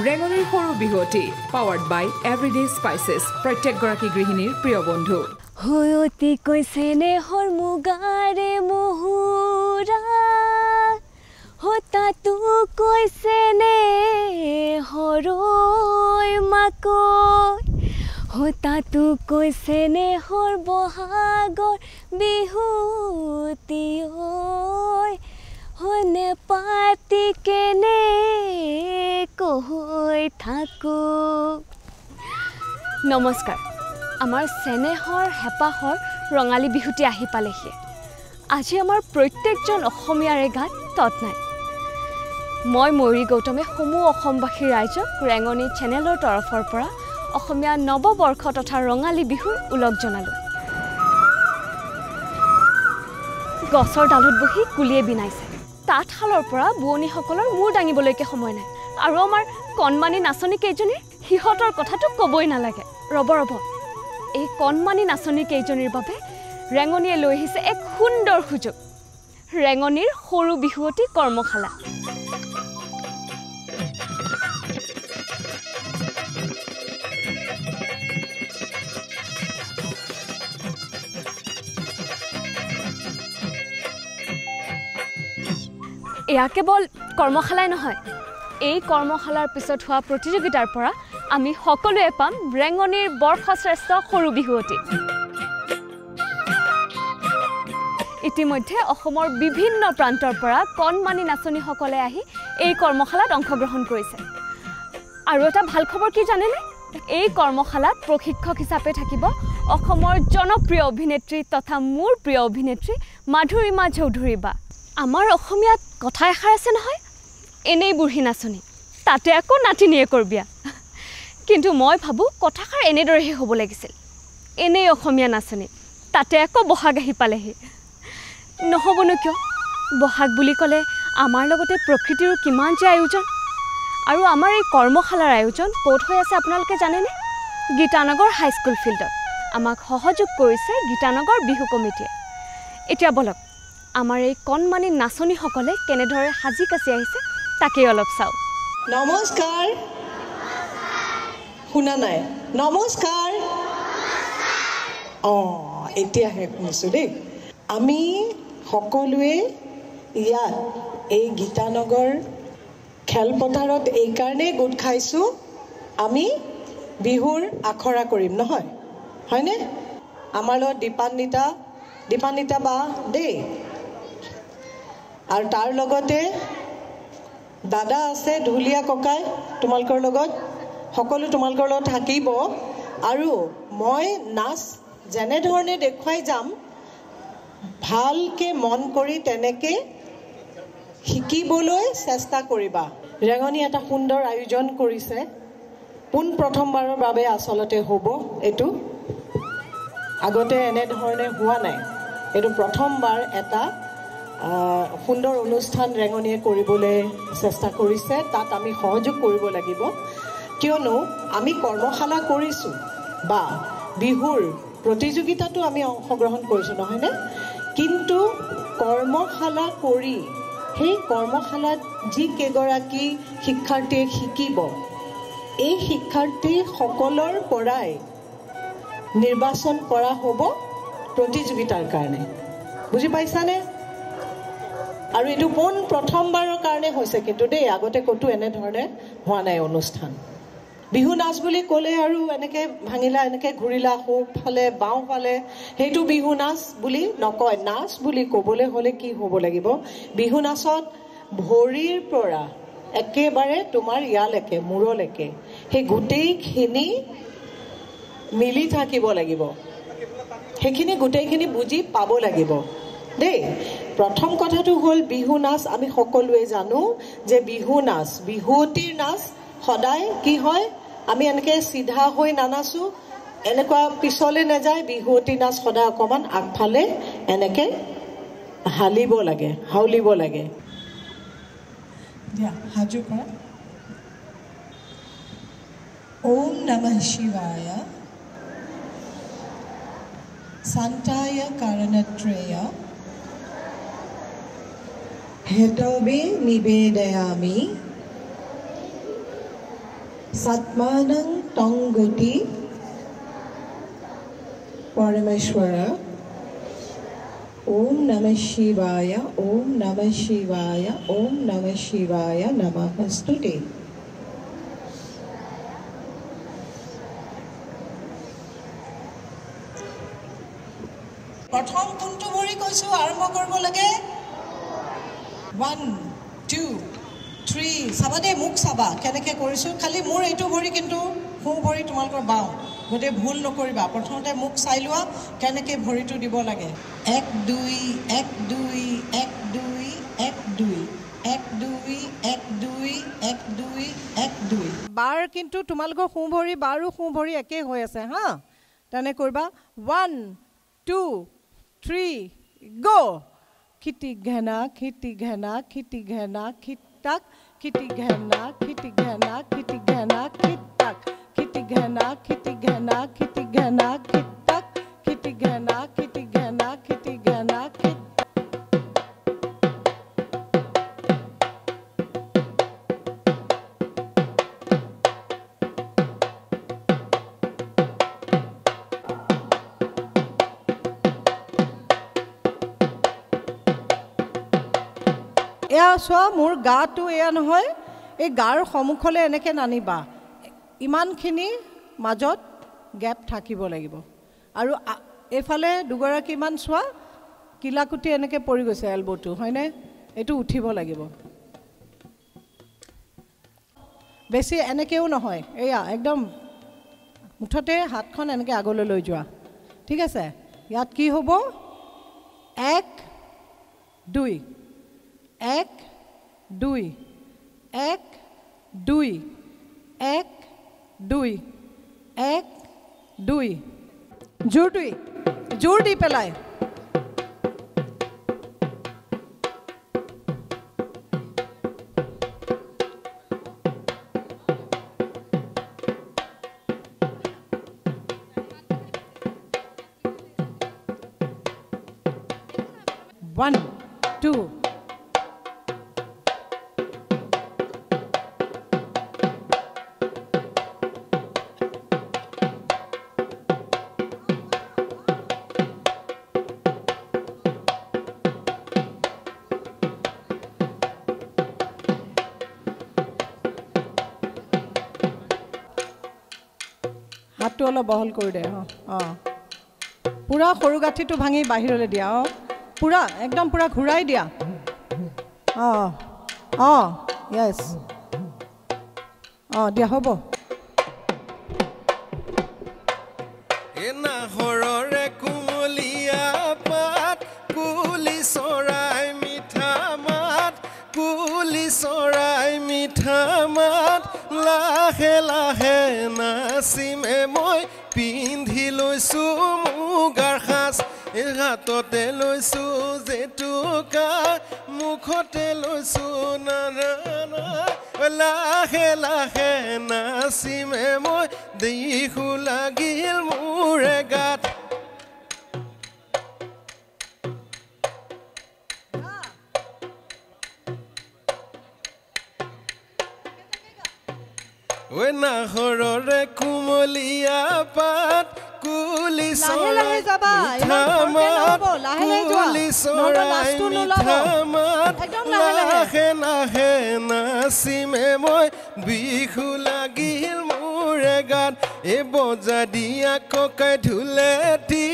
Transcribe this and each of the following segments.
ৰেঙনিৰ সৰু বিহুৱতী পাৱাৰ্ড বাই everyday spices প্ৰত্যেকগৰাকী গৃহিণীৰ প্ৰিয় বন্ধু হয়তি কৈছে নে হৰ মুগাৰে মুহুৰা হতা তু কৈছে নে হৰৈ মাকৈ হতা তু কৈছে নে হৰ বহাগৰ বিহুতি ঐ হনে পাতি কেনে কহৈ থাকো নমস্কাৰ আমাৰ চেনেহৰ হেপাহৰ ৰঙালী বিহুটি আহি পালেহি আজি আমাৰ প্ৰত্যেকজন অসমীয়াৰে গাত তত নাই মই ময়ূৰী গৌতমে সমূহ অসমবাসী ৰাইজক ৰেঙনি চেনেলৰ তৰফৰ পৰা অসমীয়া নৱবৰ্ষ তথা ৰঙালী বিহুৰ উলগ জনালো গছৰ ডালত বহি কুলিয়ে বিনাইছে তাঁতশালৰ পৰা বোৱনীসকলৰ মূৰ দাঙিবলৈকে সময় নাই আৰু আমাৰ কণমানি নাচনী কেইজনীৰ সিহঁতৰ কথাটো ক'বই নালাগে ৰ'ব এই কণমানি নাচনী কেইজনীৰ বাবে ৰেঙনিয়ে লৈ আহিছে এক সুন্দৰ সুযোগ ৰেঙনিৰ সৰু বিহুৱতী কৰ্মশালা এয়া কেৱল কৰ্মশালাই নহয় এই কৰ্মশালাৰ পিছত হোৱা প্ৰতিযোগিতাৰ পৰা আমি সকলোৱে পাম ৰেঙনিৰ বৰ্ষশ্ৰেষ্ঠ সৰু বিহুৱতী ইতিমধ্যে অসমৰ বিভিন্ন প্ৰান্তৰ পৰা কণমানি নাচনীসকলে আহি এই কৰ্মশালাত অংশগ্ৰহণ কৰিছে আৰু এটা ভাল খবৰ কি জানেনে এই কৰ্মশালাত প্ৰশিক্ষক হিচাপে থাকিব অসমৰ জনপ্ৰিয় অভিনেত্ৰী তথা মোৰ প্ৰিয় অভিনেত্ৰী মাধুৰীমা চৌধুৰী বা আমাৰ অসমীয়াত কথা এষাৰ আছে নহয় এনেই বুঢ়ী নাচনী তাতে আকৌ নাতিনীয়েকৰ বিয়া কিন্তু মই ভাবোঁ কথাষাৰ এনেদৰেহে হ'ব লাগিছিল এনেই অসমীয়া নাচনী তাতে আকৌ বহাগ আহি পালেহি নহ'বনো কিয় বহাগ বুলি ক'লে আমাৰ লগতে প্ৰকৃতিৰো কিমান যে আয়োজন আৰু আমাৰ এই কৰ্মশালাৰ আয়োজন ক'ত হৈ আছে আপোনালোকে জানেনে গীতানগৰ হাইস্কুল ফিল্ডত আমাক সহযোগ কৰিছে গীতানগৰ বিহু কমিটিয়ে এতিয়া বলক আমাৰ এই কণমানি নাচনীসকলে কেনেদৰে সাজি কাচি আহিছে তাকেই অলপ চাওঁ নমস্কাৰ শুনা নাই নমস্কাৰ এতিয়াহে শুনিছোঁ দেই আমি সকলোৱে ইয়াত এই গীতানগৰ খেলপথাৰত এইকাৰণেই গোট খাইছোঁ আমি বিহুৰ আখৰা কৰিম নহয় হয়নে আমাৰ লগত দীপান্বিতা বা দেই আৰু তাৰ লগতে দাদা আছে ঢুলীয়া ককাই তোমালোকৰ লগত সকলো তোমালোকৰ লগত থাকিব আৰু মই নাচ যেনেধৰণে দেখুৱাই যাম ভালকে মন কৰি তেনেকে শিকিবলৈ চেষ্টা কৰিবা ৰেঙনি এটা সুন্দৰ আয়োজন কৰিছে পোন প্ৰথমবাৰৰ বাবে আচলতে হ'ব এইটো আগতে এনেধৰণে হোৱা নাই এইটো প্ৰথমবাৰ এটা সুন্দৰ অনুষ্ঠান ৰেঙনিয়ে কৰিবলৈ চেষ্টা কৰিছে তাত আমি সহযোগ কৰিব লাগিব কিয়নো আমি কৰ্মশালা কৰিছোঁ বা বিহুৰ প্ৰতিযোগিতাতো আমি অংশগ্ৰহণ কৰিছোঁ নহয়নে কিন্তু কৰ্মশালা কৰি সেই কৰ্মশালাত যি কেইগৰাকী শিক্ষাৰ্থীয়ে শিকিব এই শিক্ষাৰ্থীসকলৰ পৰাই নিৰ্বাচন কৰা হ'ব প্ৰতিযোগিতাৰ কাৰণে বুজি পাইছানে আৰু এইটো পোন প্ৰথমবাৰৰ কাৰণে হৈছে কিন্তু দেই আগতে ক'তো এনেধৰণে হোৱা নাই অনুষ্ঠান বিহু নাচ বুলি ক'লে আৰু এনেকৈ ভাঙিলা এনেকৈ ঘূৰিলা সোঁফালে বাওঁফালে সেইটো বিহু নাচ বুলি নকয় নাচ বুলি ক'বলৈ হ'লে কি হ'ব লাগিব বিহু নাচত ভৰিৰ পৰা একেবাৰে তোমাৰ ইয়ালৈকে মূৰলৈকে সেই গোটেইখিনি মিলি থাকিব লাগিব সেইখিনি গোটেইখিনি বুজি পাব লাগিব দেই প্ৰথম কথাটো হ'ল বিহু নাচ আমি সকলোৱে জানো যে বিহু নাচ বিহুৱতীৰ নাচ সদায় কি হয় আমি এনেকৈ চিধা হৈ নানাচো এনেকুৱা পিছলৈ নাযায় বিহুৱতী নাচ সদায় অকণমান আগফালে এনেকৈ হালিব লাগে হাউলিব লাগে হাজু কৰা ওম নমঃ শিৱায় শান্তায় কাৰণত্ৰয় হেতবে নিবেদয়ামি Satmanang Tongoti Parameshwara Om Namah Shivaya Om Namah Shivaya Om Namah Shivaya Namahastute. প্ৰথম কোনটো ভৰি কৈছো আৰম্ভ কৰিব লাগে 1 2 3 চাবা দে মুখ চাবা কেনেকৈ কৰিছো খালি মোৰ এইটো ভৰি কিন্তু হু ভৰি তোমালোকৰ বাও গতে ভুল নকৰিবা প্ৰথমতে মুখ চাই লোৱা কেনেকৈ ভৰিটো দিব লাগে 1 2 1 2 1 2 1 2 1 2 1 2 1 2 1 2 বাৰ কিন্তু তোমালোকৰ হু ভৰি বাৰো হু ভৰি একে হৈ আছে হা তেনে কৰিবা 1 2 3 go kitty ghana kitty ghana kitty ghana kittak kitty ghana kitty ghana kitty ghana kittak kitty ghana kitty ghana kitty ghana kittak kitty ghana kitty ghana kitty ghana kittak এয়া চোৱা মোৰ গাটো এয়া নহয় এই গাৰ সন্মুখলৈ এনেকৈ নানিবা ইমানখিনি মাজত গেপ থাকিব লাগিব আৰু এইফালে দুগৰাকীমান চোৱা কিলাকুটি এনেকৈ পৰি গৈছে এলবটো হয়নে এইটো উঠিব লাগিব বেছি এনেকৈও নহয় এয়া একদম মুঠতে হাতখন এনেকৈ আগলৈ লৈ যোৱা ঠিক আছে ইয়াত কি হ'ব 1 2 1 2 1 2 1 2 1 2 জোৰ দি পেলাই One, two. হাতটো অলপ বহল কৰি দে পুৰা সৰু গাঁঠিটো ভাঙি বাহিৰলৈ দিয়া পুৰা একদম পুৰা ঘূৰাই দিয়া য়েছ দিয়া হ'ব নাহৰৰে কুমলীয়া পাত কুলি চৰাই মিঠা মাত কুলি চৰাই মিঠা মাত লাহে লাহে নাচিমে মই পিন্ধি লৈছো মুগাৰ সাজ হাততে লৈছো জেতুকা মুখতে লৈছো নানা লাহে লাহে নাচিমে মই দেখো লাগিল মোৰে গাত ঐ নাহৰৰে কুমলীয়া পাত কুলি চৰাই মিঠা মাত কুলি চৰাই মিঠা মাত লাহে লাহে নাচিমে মই বিহু লাগিল মোৰে গাত এই বজা দিয়া ককাই ঢোলেটি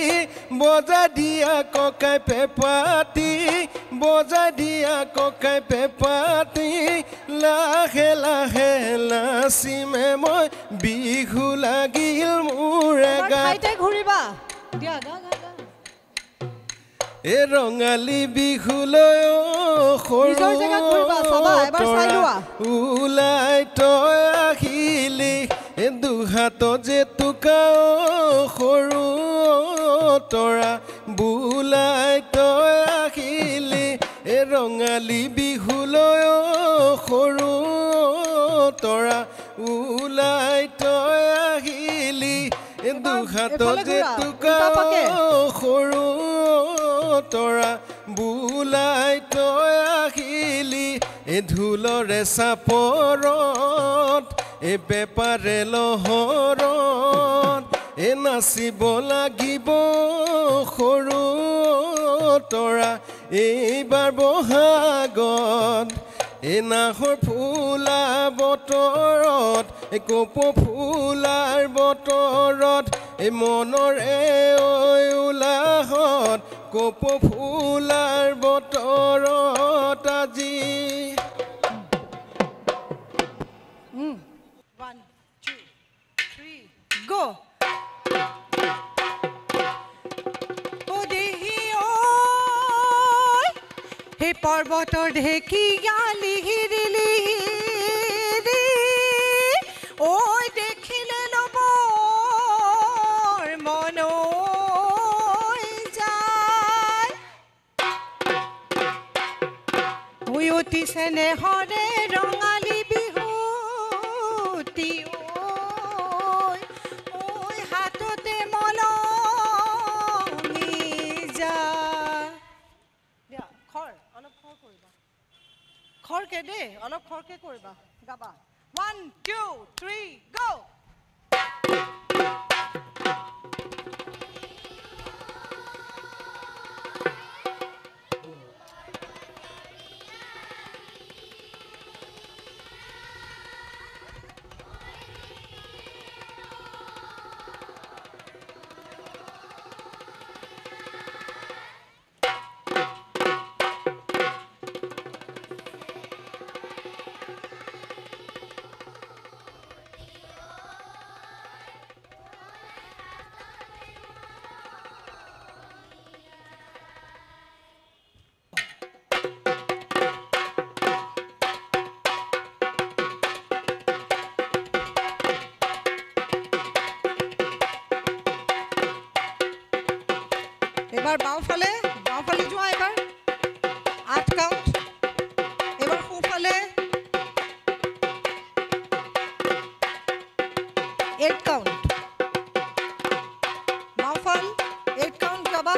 বজা দিয়া ককাই পেপাতি বজা দিয়া ককাই পেপাতি লাহে লাহে নাচিমে মই বিহু লাগিল মোৰে গাত ঘূৰিবা এ ৰঙালী বিহুলৈ ওলাই তই আহিলি এ দুহাতত জেতুকা সৰু তৰা বোলাই তই আহিলি এ ৰঙালী বিহুলৈ সৰু তৰা ওলাই তই আহিলি এ দুহাতত জেতুকা সৰু তৰা বোলাই তই আহিলি এ ঢোলৰে চাপৰত এ বেপাৰে লহৰত এ নাচিব লাগিব সৰু তৰা এইবাৰ বহাগত এ নাহৰ ফুলা বতৰত এ কপৌ ফুলাৰ বতৰত এ মনৰে উলাহত কপৌ ফুলাৰ বতৰত আজি 1 2 3 go হে পৰ্বতৰ ঢেকিয়ালি হিৰিলি ঐ দেখিলে ল'ব মন যায় অতি চেনেহৰে ৰঙালী বিহুতি ঐ হাততে মলমি যায় খৰকে দে অলপ খৰকে কৰিবা গাবা 1 2 3 go এবাৰ বাওঁফালে যোৱা এবাৰ 8 কাউণ্ট এবাৰ সোঁফালে 8 কাউণ্ট বাওঁফাল 8 কাউণ্ট গাবা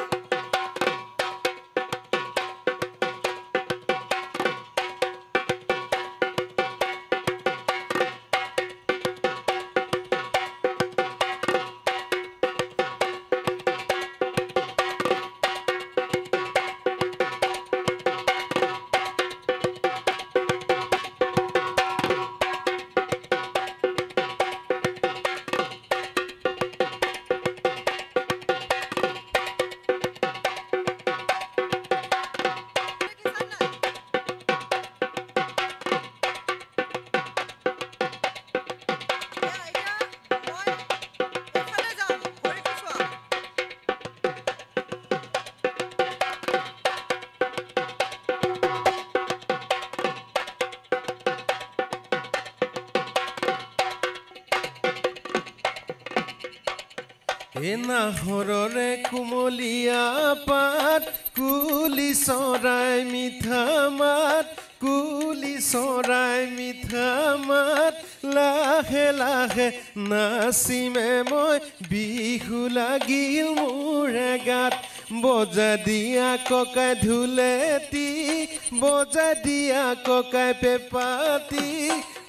এ নাহৰৰে কুমলীয়া পাত কুলি চৰাই মিঠা মাত কুলি চৰাই মিঠা মাত লাহে লাহে নাচিমে মই বিহু লাগিল মোৰ গাত বজা দিয়া ককাই ঢোলেটি বজা দিয়া ককাই পেপাতি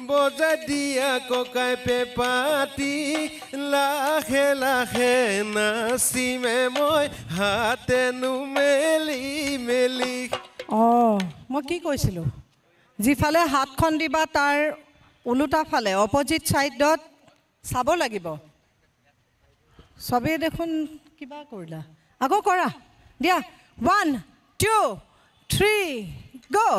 বজা দিয়া ককাই পেপাতি লাহে লাহে নাচিমে মই হাতে নুমেলি মেলি মই কি কৈছিলোঁ যিফালে হাতখন দিবা তাৰ ওলোটা ফালে অপজিট ছাইডত চাব লাগিব চবেই দেখোন কিবা কৰিলা আকৌ কৰা দিয়া 1 2 3 go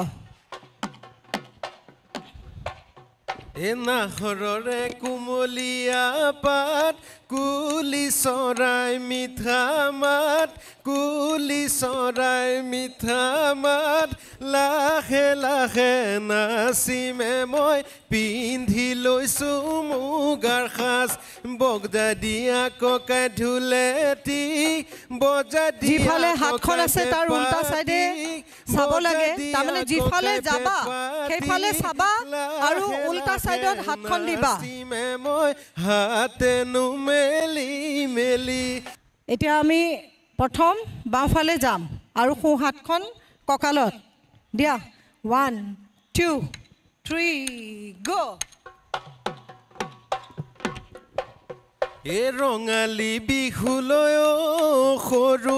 এ নাহৰৰে কুমলীয়া পাত কুলি চৰাই মিঠা মাত কুলি চৰাই মিঠা মাত লাহে লাহে নাচিমে মই পিন্ধি লৈছোঁ মুগাৰ সাজ বগদা দিয়া ককাই ঢোলেটি বজা দিয়া যিফালে হাতখন আছে তাৰ উল্টা চাইডে চাব লাগে তাৰমানে যিফালে যাবা সেইফালে চাবা আৰু উল্টা চাইডত হাতখন দিবা মই হাতে নুমেলি মেলি এতিয়া আমি প্ৰথম বাওঁফালে যাম আৰু সোঁ হাতখন কঁকালত দিয়া 1 2 3 go এ ৰঙালী বিহুলৈ সৰু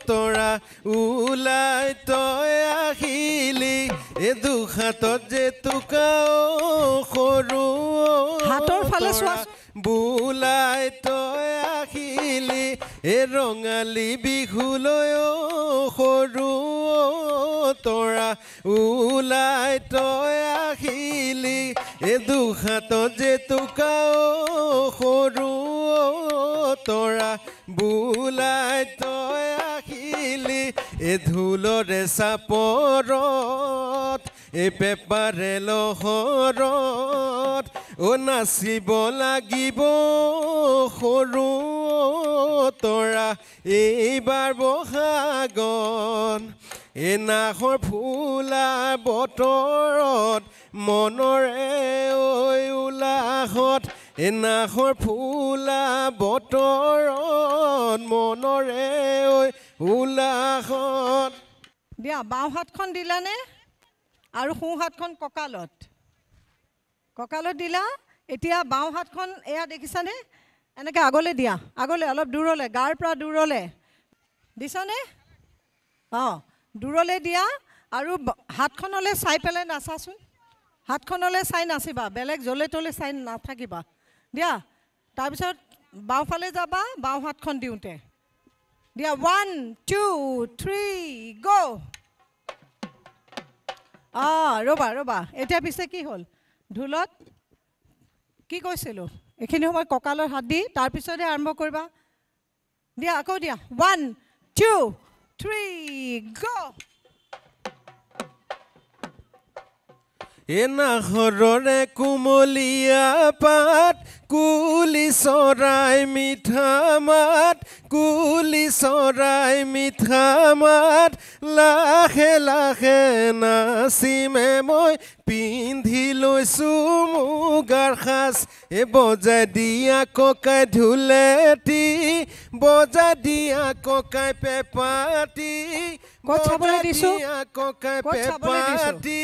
তৰা ওলাই তই আহিলি এ দুহাতত যে তোকা সৰু হাতৰ ফালে চোৱা বুলাই তই আহিলি এ ৰঙালী বিহুলৈ সৰু তৰা ওলাই তই আহিলি এ দুহাতত যে তোকা সৰু তৰা বুলাই তই আহিলি এ ঢোলৰে চাপৰত এ পেপাৰে লহৰত ও নাচিব লাগিব সৰু তৰা এইবাৰ বহাগত এ নাহৰ ফুলা বতৰত মনৰে ঐ উলাহত এ নাহৰ ফুলা বতৰত মনৰে ঐ উলাহত দিয়া বাওঁ হাতখন দিলানে আৰু সোঁ হাতখন কঁকালত দিলা এতিয়া বাওঁ হাতখন এয়া দেখিছানে এনেকৈ আগলৈ দিয়া আগলৈ অলপ দূৰলৈ গাৰ পৰা দূৰলৈ দিছানে অঁ দূৰলৈ দিয়া আৰু হাতখনলৈ চাই পেলাই নাচাচোন হাতখনলৈ চাই নাচিবা বেলেগ জলে তলে চাই নাথাকিবা দিয়া তাৰপিছত বাওঁফালে যাবা বাওঁ হাতখন দিওঁতে দিয়া 1 2 3 গো ৰ'বা এতিয়া পিছে কি হ'ল ঢোলত কি কৈছিলোঁ এইখিনি সময় কঁকালৰ হাত দি তাৰপিছতে আৰম্ভ কৰিবা দিয়া আকৌ দিয়া 1 2 3 গো এ নাহৰৰে কুমলীয়া পাত কুলি চৰাই মিঠা মাত কুলি চৰাই মিঠা মাত লাহে লাহে নাচিমে মই পিন্ধি লৈছোঁ মুগাৰ সাজ এ বজাই দিয়া ককাই ঢোলেটি বজাই দিয়া ককাই পেপাটি বজাই দিয়া ককাই পেপাটি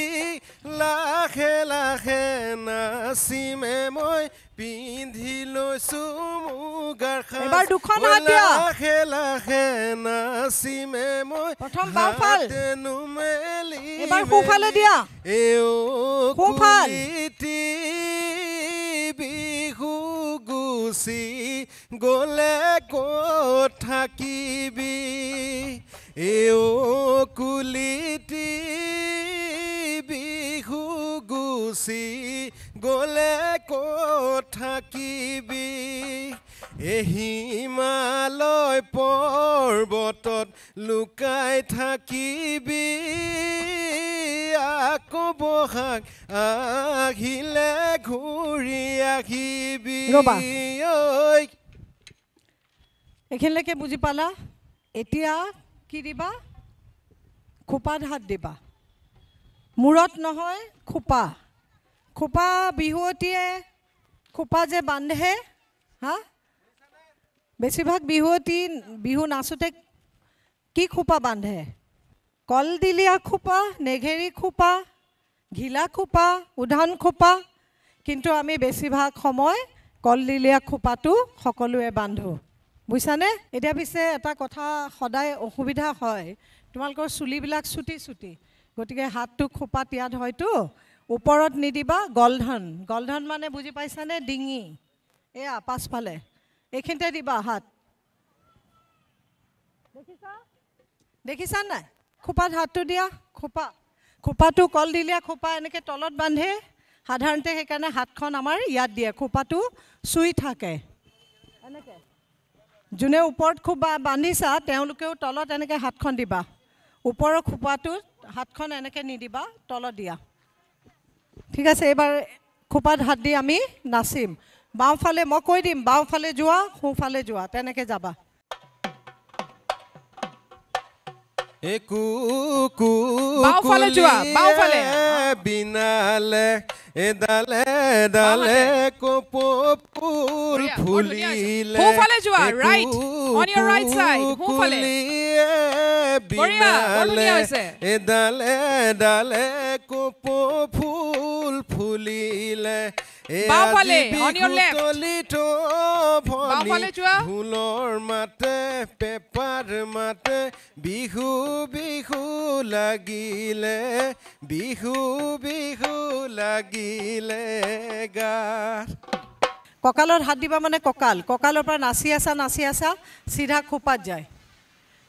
লাহে লাহে নাচিমে মই পিন্ধি লৈছোঁ মুগাৰ সাজ লাহে লাহে নাচিমে মই হাতে নুমেলি কুলিটি বিহু গুচি গ'লে ক'ত থাকিবি কুলিটি বিহু গুচি গ'লে ক'ত থাকিবি হিমালয় পৰ্বতত লুকাই থাকিবি আকৌ বহাগ আহিলে ঘূৰি আহিবি এইখিনিলৈকে বুজি পালা এতিয়া কি দিবা খোপাত হাত দিবা মূৰত নহয় খোপা বিহুৱতীয়ে খোপা যে বান্ধে হা বেছিভাগ বিহুৱতী বিহু নাচোতে কি খোপা বান্ধে কলদিলীয়া খোপা নেঘেৰী খোপা ঘিলা খোপা উধান খোপা কিন্তু আমি বেছিভাগ সময় কলদিলীয়া খোপাটো সকলোৱে বান্ধো বুজিছানে এতিয়া পিছে এটা কথা সদায় অসুবিধা হয় তোমালোকৰ চুলিবিলাক চুটি গতিকে হাতটো খোপাত ইয়াত হয়তো ওপৰত নিদিবা গলধন মানে বুজি পাইছানে ডিঙি এয়া পাছফালে এইখিনিতে দিবা হাত দেখিছা নাই খোপাত হাতটো দিয়া খোপাটো কলদিলীয়া খোপা এনেকৈ তলত বান্ধে সাধাৰণতে সেইকাৰণে হাতখন আমাৰ ইয়াত দিয়ে খোপাটো চুই থাকে এনেকৈ যোনে ওপৰত খোপা বান্ধিছা তেওঁলোকেও তলত এনেকৈ হাতখন দিবা ওপৰৰ খোপাটোত হাতখন এনেকৈ নিদিবা তলত দিয়া ঠিক আছে এইবাৰ খোপাত হাত দি আমি নাচিম বাওঁফালে মই কৈ দিম বাওঁফালে যোৱা সোঁফালে যোৱা তেনেকৈ যাবা বাওঁফালে যোৱা বাওঁফালে বিনালে এডালে ডালে কপৌ ফুল ফুলিলে সোঁফালে যোৱা right on your right side সোঁফালে বিনালে এডালে ডালে কপৌ ফুল ফুলিলে বাওঁফালে, on your left. ভনি বাওঁফালে যোৱা। ঢোলৰ মাতে পেপাৰ মাতে বিহু বিহু লাগিলে বিহু বিহু লাগিলে গাত কঁকালত হাত দিবা মানে কঁকালৰ পৰা নাচি আছা চিধা খোপাত যায়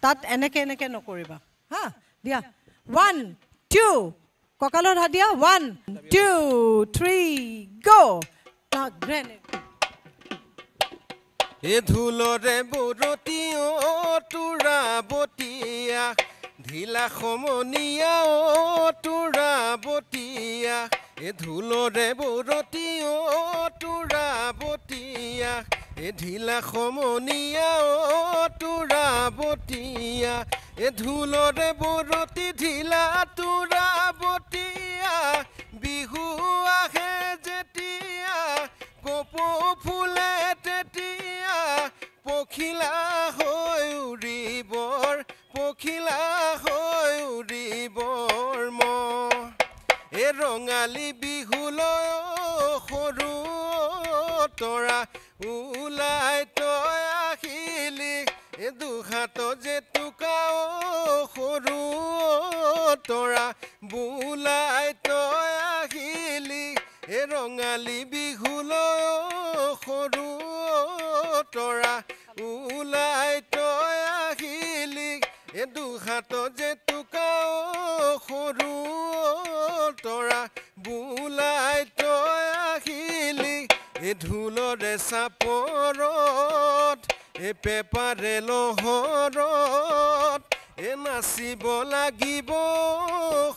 তাত এনেকে নকৰিবা হা দিয়া 1 2 কঁকালত হাত দিয়া 1 2 3 গো গ্ৰেনেড এ ঢোলৰে বৰতি তোৰা বতিয়া ঢিলা সমনীয়া তোৰা বতিয়া এ ঢোলৰে বৰতি তোৰা বতিয়া এ ঢিলা সমনীয়া তোৰা বতিয়া এ ঢোলৰে বৰতি ঢিলা তোৰা বতিয়া বিহু আহে যেতিয়া কপৌ ফুলে তেতিয়া পখিলা হৈ উৰিবৰ পখিলা হৈ উৰিবৰ এ ৰঙালী বিহুলৈ সৰু তৰা ওলাই তই আহিলি এ দুহাত জেতুকা সৰু তৰা বোলাই তই আহিলি এ ৰঙালী বিহুলৈ সৰু তৰা ওলাই তই আহিলি এ দুহাত জেতুকা সৰু তৰা বোলাই তই আহিলি এ ঢোলৰে চাপৰত এ পেপাৰে লহৰত এ নাচিব লাগিব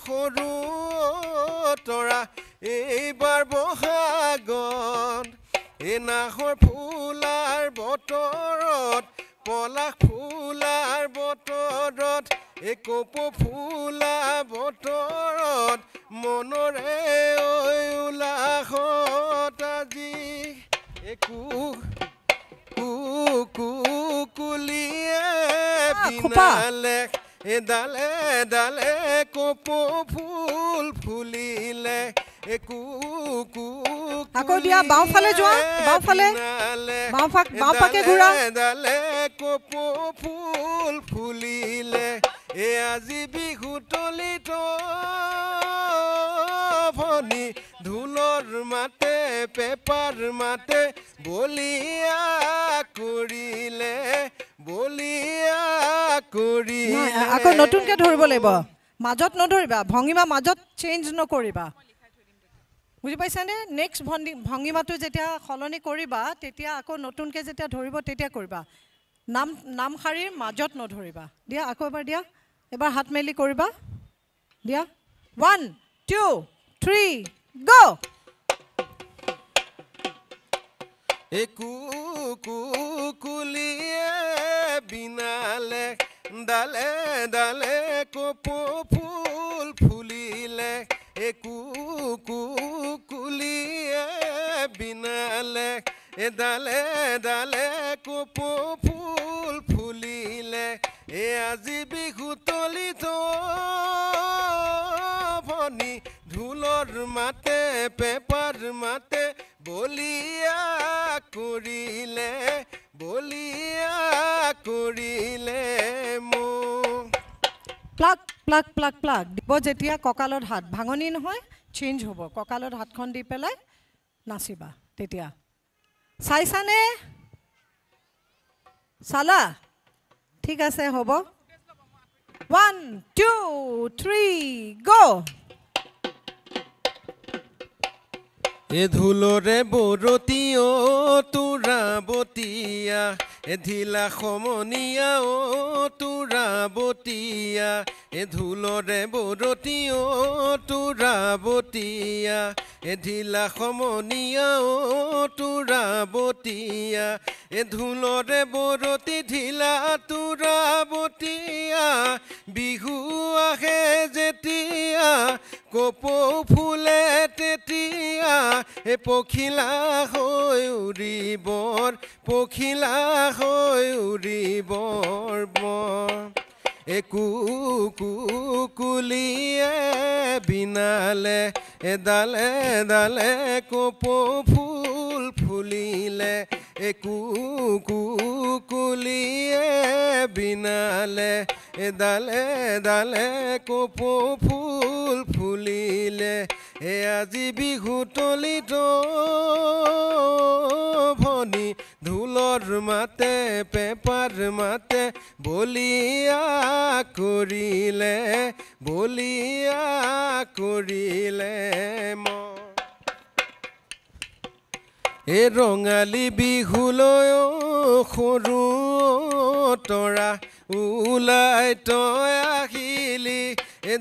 সৰু তৰা এইবাৰ বহাগত এ নাহৰ ফুলাৰ বতৰত পলাশ ফুলাৰ বতৰত এ কপৌ ফুলা বতৰত মনৰে উলাহত আজি এ কুকুলিয়ে বিনালে এ ডালে ডালে কপৌ ফুল ফুলিলে এ আকৌ দিয়া বাওঁফালে যোৱা বাওঁফাকে ঘূৰা ডালে কপৌ ফুল ফুলিলে এ আজি বিহু তলিত ভনি ঢোলৰ মাতে পেপাৰ মাতে বলিয়া কৰিলে আকৌ নতুনকে ধৰিব লাগিব মাজত নধৰিবা ভংগিমা মাজত চেঞ্জ নকৰিবা বুজি পাইছানে নেক্সট ভংগিমাটো যেতিয়া সলনি কৰিবা তেতিয়া আকৌ নতুনকে যেতিয়া ধৰিব তেতিয়া কৰিবা নাম শাৰীৰ মাজত নধৰিবা দিয়া আকৌ এবাৰ দিয়া এবাৰ হাত মেলি কৰিবা দিয়া 1 2 3 গো এ কুকুলিয়ে বিনালে ডালে ডালে কপৌ ফুল ফুলিলে এ কুকুলিয়ে বিনালে এ ডালে ডালে কপৌ ফুল ফুলিলে এ আজি বিহু তলিত ভনি ঢোলৰ মাতে পেপাৰ মাতে বলিয়া কৰিলে মোক প্লাক প্লাক প্লাক প্লাক দিব যেতিয়া কঁকালত হাত ভাঙনি নহয় চেঞ্জ হ'ব কঁকালত হাতখন দি পেলাই নাচিবা তেতিয়া চাইছানে চালা ঠিক আছে হ'ব 1 2 3 গো এ ঢোলৰে বৰতি তোৰা বতিয়া এ ঢিলা সমনীয়া তোৰা বতিয়া এ ঢোলৰে বৰতি তোৰা বতিয়া এ ঢিলা সমনীয়া তোৰা বতিয়া এ ঢোলৰে বৰতি ঢিলা তোৰা বতিয়া বিহু আহে যেতিয়া কপৌ ফুলে তেতিয়া এ পখিলা হৈ উৰিবৰ পখিলা হৈ উৰিবৰ এ কুকুলিয়ে বিনালে ডালে ডালে কপৌ ফুল ফুলিলে কুকুলিয়ে বিনালে ডালে ডালে কপৌ ফুল ফুলিলে আজি বিহু তলিত ভনী ঢোলৰ মাতে পেপাৰ মাতে বলিয়া কৰিলে এ ৰঙালী বিহুলৈ সৰু তৰা ওলাই তই আহিলি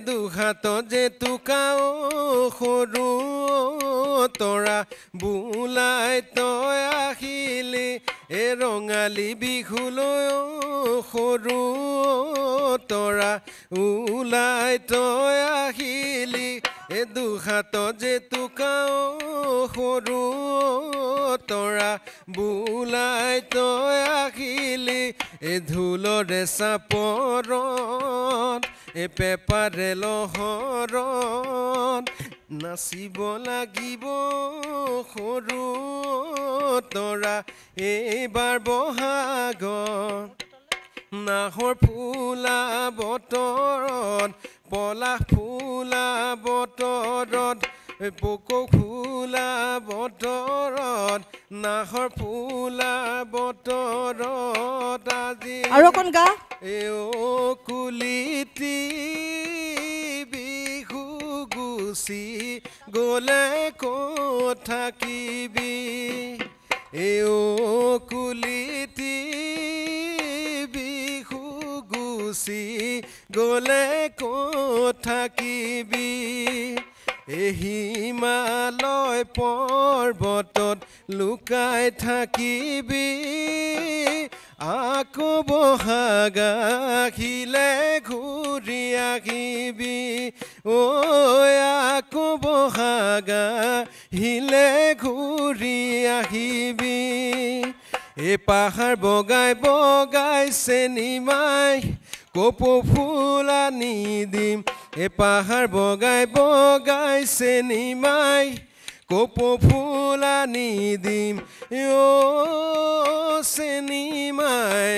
দুহাত যে টোকাও সৰু তৰা বোলাই তই আহিলি ৰঙালী বিহুলৈ সৰু তৰা ওলাই তই আহিলি দুহাত যে টোকাও সৰু তৰা বোলাই তই আহিলি ঢোলৰে চাপৰত পেপাৰে লহৰত নাচিব লাগিব সৰু তৰা এইবাৰ বহাগত নাহৰ ফুলা বতৰত পলাশ ফুলা বতৰত পকৌ ফুলা বতৰত নাহৰ ফুলা বতৰত আজি আৰু অকণ গা কুলিতি বিহু গুচি গ'লে ক'ত থাকিবি কুলিতি বিহু গুচি গ'লে ক'ত থাকিবি হিমালয় পৰ্বতত লুকাই থাকিবি আকৌ বহাগ আহিলে ঘূৰি আহিবি আকৌ বহাগ আহিলে ঘূৰি আহিবি পাহাৰ বগাই বগাই চেনিমাই কপৌ ফুল আনি দিম পাহাৰ বগাই বগাই চেনিমাই কপৌ ফুল আনি দিম চেনিমাই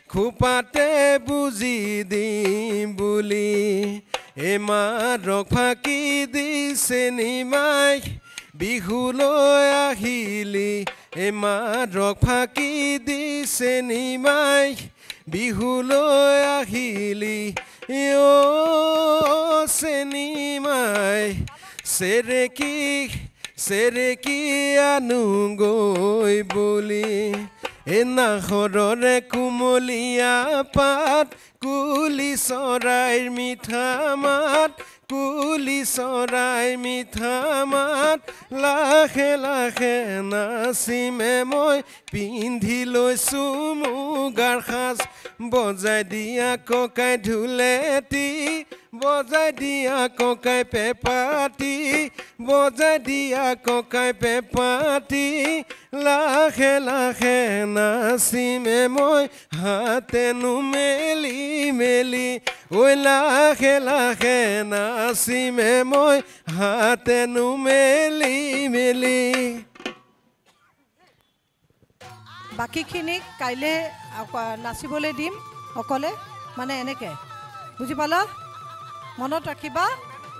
খোপাতে বুজি দিম বুলি মাৰক ফাঁকি দি চেনিমাই বিহুলৈ আহিলি মাৰক ফাঁকি দি চেনিমাই বিহুলৈ আহিলি চেনিমাই চেৰেকি আনোগৈ বুলি নাহৰৰে কুমলীয়া পাত কুলি চৰাইৰ মিঠা মাত কুলি চৰাইৰ মিঠা মাত লাহে লাহে নাচিমে মই পিন্ধি লৈছো মুগাৰ সাজ বজাই দিয়া ককাই ঢোলেটি বজাই দিয়া ককাই পেপাটি বজাই দিয়া ককাই পেপাটি লাহে লাহে নাচিমে মই হাতেনো মেলি মেলি লাহে লাহে নাচিমে মই হাতেনো মেলি মেলি বাকীখিনিক কাইলৈ নাচিবলৈ দিম অকলে মানে এনেকৈ বুজি পালা মনত ৰাখিবা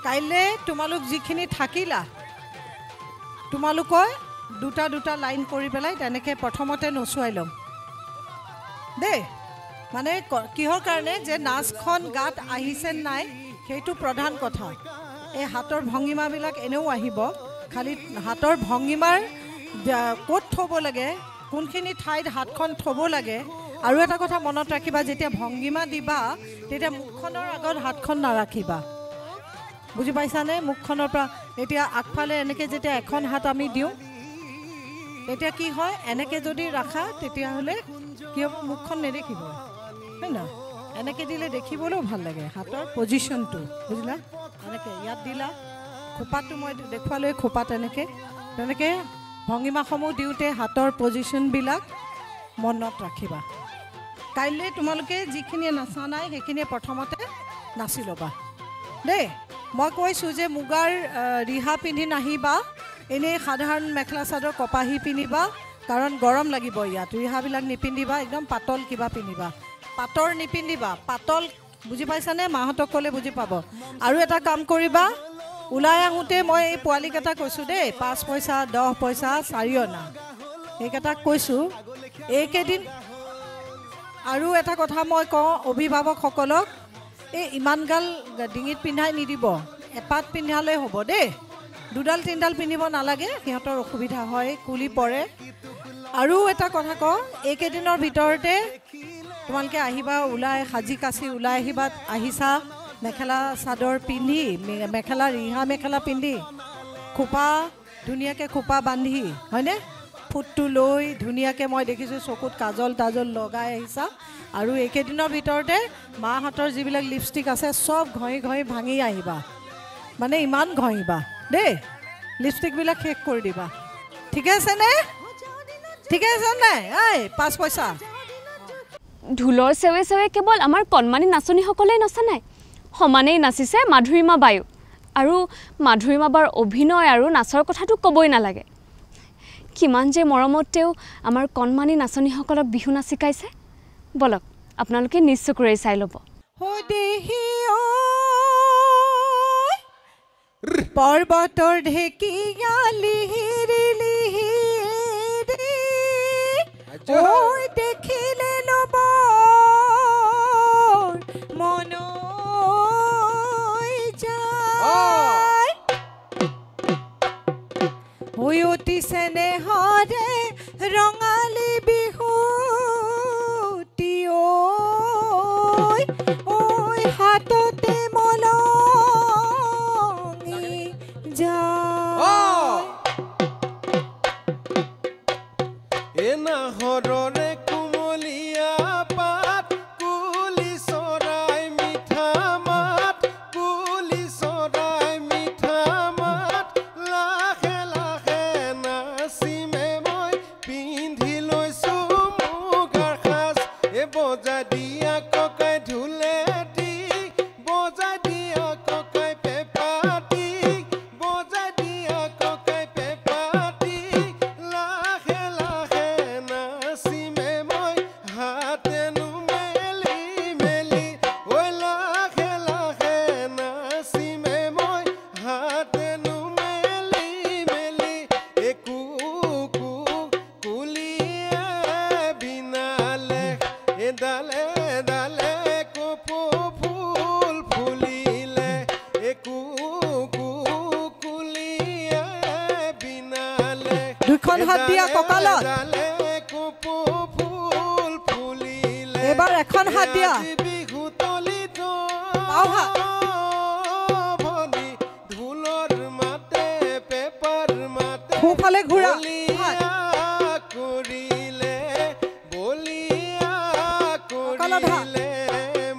কাইলৈ তোমালোক যিখিনি থাকিলা তোমালোকৰ দুটা দুটা লাইন কৰি পেলাই তেনেকৈ প্ৰথমতে নচুৱাই ল'ম দেই মানে কিহৰ কাৰণে যে নাচখন গাত আহিছে নাই সেইটো প্ৰধান কথা এই হাতৰ ভংগিমাবিলাক এনেও আহিব খালি হাতৰ ভংগিমাৰ ক'ত থ'ব লাগে কোনখিনি ঠাইত হাতখন থ'ব লাগে আৰু এটা কথা মনত ৰাখিবা যেতিয়া ভংগিমা দিবা তেতিয়া মুখখনৰ আগত হাতখন নাৰাখিবা বুজি পাইছানে মুখখনৰ পৰা এতিয়া আগফালে এনেকৈ যেতিয়া এখন হাত আমি দিওঁ তেতিয়া কি হয় এনেকৈ যদি ৰাখা তেতিয়াহ'লে কি হ'ব মুখখন নেদেখিব হয় না এনেকৈ দিলে দেখিবলৈও ভাল লাগে হাতৰ পজিশ্যনটো বুজিলা এনেকৈ ইয়াত দিলা খোপাটো মই দেখুৱালৈ খোপাত তেনেকৈ ভংগিমাসমূহ দিওঁতে হাতৰ পজিশ্যনবিলাক মনত ৰাখিবা কাইলৈ তোমালোকে যিখিনিয়ে নাচা নাই সেইখিনিয়ে প্ৰথমতে নাচি ল'বা দেই মই কৈছোঁ যে মুগাৰ ৰিহা পিন্ধি নাহিবা, এনেই সাধাৰণ মেখেলা চাদৰ কপাহী পিন্ধিবা, কাৰণ গৰম লাগিব ইয়াত। ৰিহাবিলাক নিপিন্ধিবা, একদম পাতল কিবা পিন্ধিবা, পাটৰ নিপিন্ধিবা, পাতল বুজি পাইছানে? মাহঁতক ক'লে বুজি পাব। আৰু এটা কাম কৰিবা, ওলাই আহোঁতে মই এই পোৱালিকেইটা কৈছোঁ দেই, 5 পইচা 10 পইচা 4 অনা, সেইকেইটাক কৈছোঁ এইকেইদিন। আৰু এটা কথা মই কওঁ অভিভাৱকসকলক, এই ইমানগাল ডিঙিত পিন্ধাই নিদিব, এপাত পিন্ধালে হ'ব দেই, 2ডাল 3ডাল পিন্ধিব নালাগে, সিহঁতৰ অসুবিধা হয়, কুলি পৰে। আৰু এটা কথা কওঁ, এইকেইদিনৰ ভিতৰতে তোমালোকে আহিবা, ওলাই সাজি কাচি ওলাই আহিছা মেখেলা চাদৰ পিন্ধি, মেখেলা ৰিহা মেখেলা পিন্ধি, খোপা ধুনীয়াকৈ খোপা বান্ধি, হয়নে? ফুটটো লৈ ধুনীয়াকৈ মই দেখিছোঁ চকুত কাজল তাজল লগাই আহিছা। আৰু এইকেইদিনৰ ভিতৰতে মাহঁতৰ যিবিলাক লিপষ্টিক আছে চব ঘঁহি ভাঙি আহিবা, মানে ইমান ঘঁহিবা দেই, লিপষ্টিকবিলাক শেষ কৰি দিবা। ঠিকে আছেনে? ঠিকে আছে নাই? এই 5 পইচা ঢোলৰ চেৱে চেৱে কেৱল আমাৰ কণমানি নাচনীসকলেই নচা নাই, সমানেই নাচিছে মাধুৰীমা বায়ু। আৰু মাধুৰীমা বাৰ অভিনয় আৰু নাচৰ কথাটো ক'বই নালাগে, কিমান যে মৰমত তেওঁ আমাৰ কণমানি নাচনীসকলক বিহু নাচ শিকাইছে। বলক আপোনালোকে নিজ চকুৰে চাই ল'ব। পৰ্বতৰ ঢেকীয়া লিহিৰি লিহিৰি ঐ দেখিলে ল'ব মন যায়, ঐ অতি চেনেহৰে ৰঙালী বিহুটি ঐ হাততে মলঙি যায়। নাহৰৰে কুমলীয়া পাত, কুলি চৰাই মিঠা মাত, কুলি চৰাই মিঠা মাত, লাহে লাহে নাচিমে মই পিন্ধি লৈছোঁ মুগাৰ সাজ। বজাই দিয়া ককাই ঢোলে দি, বজাই দিয়া ককাই পেঁপাতি, বজাই দিয়া ককাই পেঁপাতি, লাহে লাহে নাচিমে মই হাতেনো মেলি মেলি, ঐ লাহে লাহে নাচিমে মই হাতেনো মেলি মেলি। কুলিয়ে বিনালে ডালে ডালে কপৌ ফুল ফুলিলে, কুলিয়ে বিনালে দুখন হাত দিয়া কঁকালত, ডালে কপৌ ফুল ফুলিলে। এবাৰ এখন হাত দিয়া, বিহু তলিত ভনী ঢোলৰ মাতে পেপাৰ মাতে, সোঁফালে ঘূৰা কৰিলে বলিয়া কৰিলে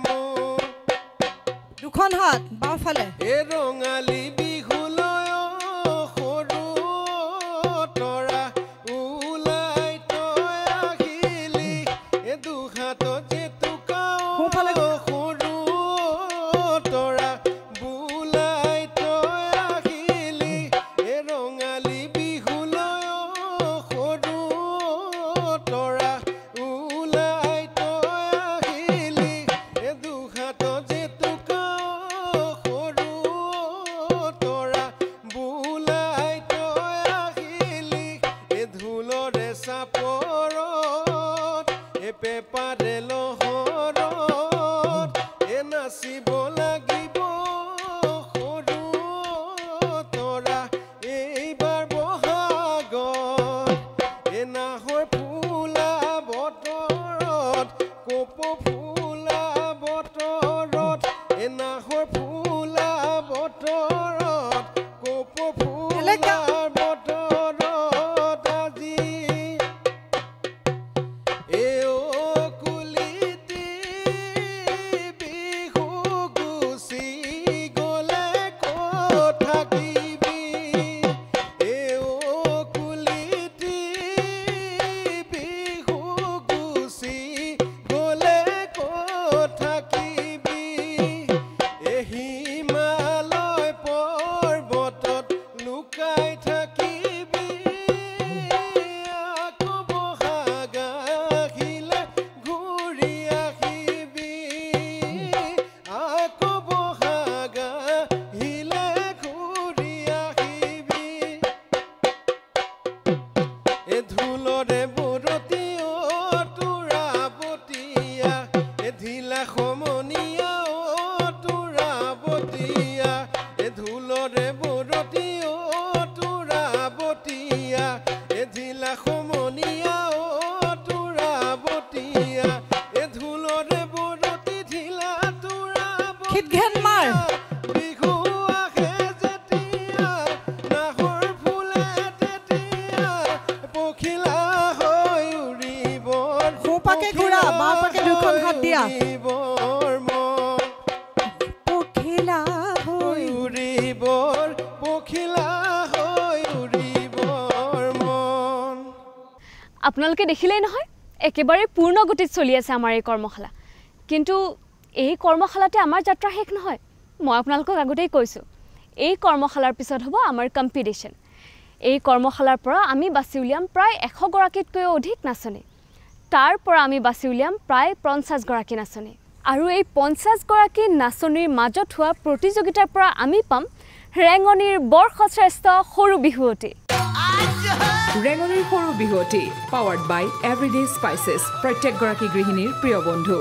মোৰ। দুখন হাত বাওঁফালে। এ ৰঙালী বিহুলৈ সৰু তৰা ওলাই তই আহিলি, এ দুহাতত যে তোকাও সৰু তৰা বোলাই তই আহিলি, এ ৰঙালী বিহুলৈ সৰু তৰা ওলাই তই আহিলি, এ দুহাতত যে তোকাও সৰু তৰা বোলাই তই আহিলি, এ ঢোলৰে চাপৰত, এ পেঁপাৰে লহৰত, এ নাচিব লাগিব সৰু তৰা এইবাৰ বহাগত, এ নাহৰ ফুলা বতৰত, কপৌ ফুলা বতৰত, এ নাহৰ ফুলা বতৰত, কপৌ ফুলা বতৰত আজি এ কুলিটি বিহু গুচি গ'লে ক'ত থাকিবি, এ কুলিটি বিহু গুচি গ'লে ক'ত থাকিবি, এ হিমালয় পাই থাকিবি আকৌ বহাগ আহিলে ঘূৰি আহিবি আকৌ বহাগ আহিলে ঘূৰি আহিবি এ ঢোলৰে বৰতি তোৰা বতিয়া এ ঢিলা সমনীয়া তোৰা বতিয়া এ ঢোলৰে বৰতি তোৰা বতিয়া এ ঢিলা সমনীয়া তোৰা বতিয়া এ ঢোলৰে বৰতি ঢিলা তোৰা খিটঘেন মাৰ। বিহু আহে যেতিয়া নাহৰ ফুলে তেতিয়া পখিলা হৈ উৰিবৰ সোঁপাকে ঘূৰা, বাওঁপাকে দুখন হাত দিয়া। উৰিবৰ মন পখিলা হৈ উৰিবৰ পখিলা হৈ উৰিবৰ মন আপোনালোকে দেখিলেই নহয় একেবাৰে পূৰ্ণ গতিত চলি আছে আমাৰ এই কৰ্মশালা কিন্তু এই কৰ্মশালাতে আমাৰ যাত্ৰা শেষ নহয় মই আপোনালোকক আগতেই কৈছোঁ এই কৰ্মশালাৰ পিছত হ'ব আমাৰ কম্পিটিশ্যন এই কৰ্মশালাৰ পৰা আমি বাছি উলিয়াম প্ৰায় 100 গৰাকীতকৈও অধিক নাচনী তাৰ পৰা আমি বাছি উলিয়াম প্ৰায় 50 গৰাকী নাচনী আৰু এই 50 গৰাকী নাচনীৰ মাজত হোৱা প্ৰতিযোগিতাৰ পৰা আমি পাম ৰেঙনিৰ বৰ্ষশ্ৰেষ্ঠ সৰু বিহুৱতী ৰেঙনিৰ সৰু বিহুৱতী পাৱাৰ্ড বাই এভৰিডে স্পাইচেছ প্ৰত্যেকগৰাকী গৃহিণীৰ প্ৰিয় বন্ধু